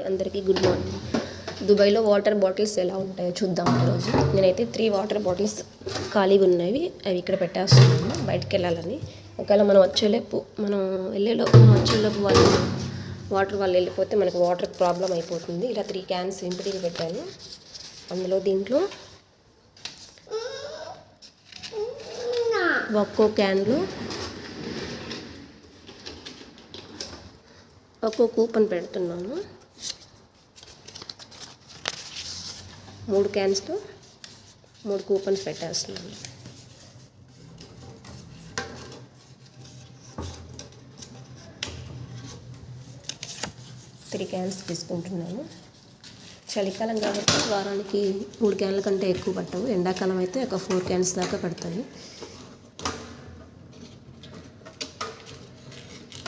అందరికీ good morning. దుబాయ్లో water bottles ఎలా ఉంటాయో చూద్దాం ఈరోజు. నేనైతే 3 వాటర్ బాటిల్స్ ఖాళీగా ఉన్నవి, అవి ఇక్కడ పెట్టేస్తున్నాను బయటికి వెళ్ళాలని. ఒకవేళ మనం వచ్చేలోపు వాళ్ళు వెళ్ళిపోతే మనకు వాటర్ ప్రాబ్లం అయిపోతుంది. ఇలా 3 క్యాన్స్ ఇంటికి పెట్టాను. అందులో దీంట్లో ఒక్కో క్యాన్లో ఒక్కో కూపన్ పెడుతున్నాను. 3 క్యాన్స్లో 3 కూపన్స్ పెట్టేస్తున్నాను. త్రీ క్యాన్స్ తీసుకుంటున్నాను. చలికాలం కాబట్టి వారానికి 3 క్యాన్ల కంటే ఎక్కువ పట్టవు. ఎండాకాలం అయితే ఒక 4 క్యాన్స్ దాకా పడతాయి.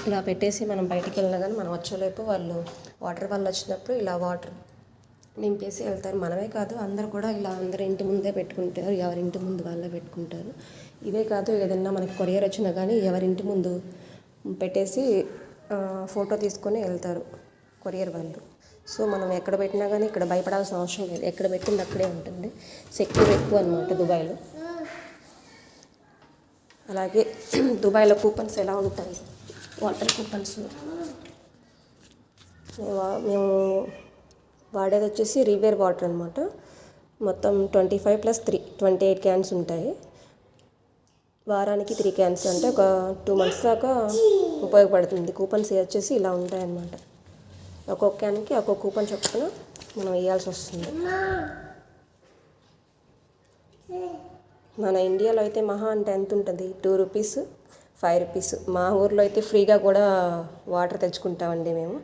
ఇలా పెట్టేసి మనం బయటికి వెళ్ళినా కానీ మనం వచ్చేలోపు వాటర్ వాళ్ళు వచ్చినప్పుడు ఇలా వాటర్ నింపేసి వెళ్తారు. మనమే కాదు, అందరు కూడా ఇలా అందరి ఇంటి ముందే పెట్టుకుంటారు. ఎవరింటి ముందు వాళ్ళే పెట్టుకుంటారు. ఇదే కాదు, ఏదన్నా మనకి కొరియర్ వచ్చినా కానీ ఎవరింటి ముందు పెట్టేసి ఫోటో తీసుకొని వెళ్తారు కొరియర్ వాళ్ళు. సో మనం ఎక్కడ పెట్టినా కానీ ఇక్కడ భయపడాల్సిన అవసరం లేదు. ఎక్కడ పెట్టింది అక్కడే ఉంటుంది. సెక్యూర్ ఎక్కువ అనమాట దుబాయ్లో. అలాగే దుబాయ్లో కూపన్స్ ఎలా ఉంటాయి, వాటర్ కూపన్స్ మేము వాడేది వచ్చేసి రివేర్ వాటర్ అనమాట. మొత్తం 25 + 3 28 క్యాన్స్ ఉంటాయి. వారానికి 3 క్యాన్స్ అంటే ఒక 2 months దాకా ఉపయోగపడుతుంది. కూపన్స్ వచ్చేసి ఇలా ఉంటాయన్నమాట. ఒక్కొక్క క్యాన్కి ఒక్కొక్క కూపన్ చొప్పున మనం వేయాల్సి వస్తుంది. మన ఇండియాలో అయితే మహా అంటే ఎంత ఉంటుంది, 2 రూపీస్ 5 రూపీస్. మా ఊర్లో అయితే ఫ్రీగా కూడా వాటర్ తెచ్చుకుంటామండి మేము.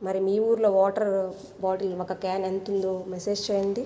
మరి మీ ఊర్లో వాటర్ బాటిల్ ఒక క్యాన్ ఎంత ఉందో మెసేజ్ చేయండి.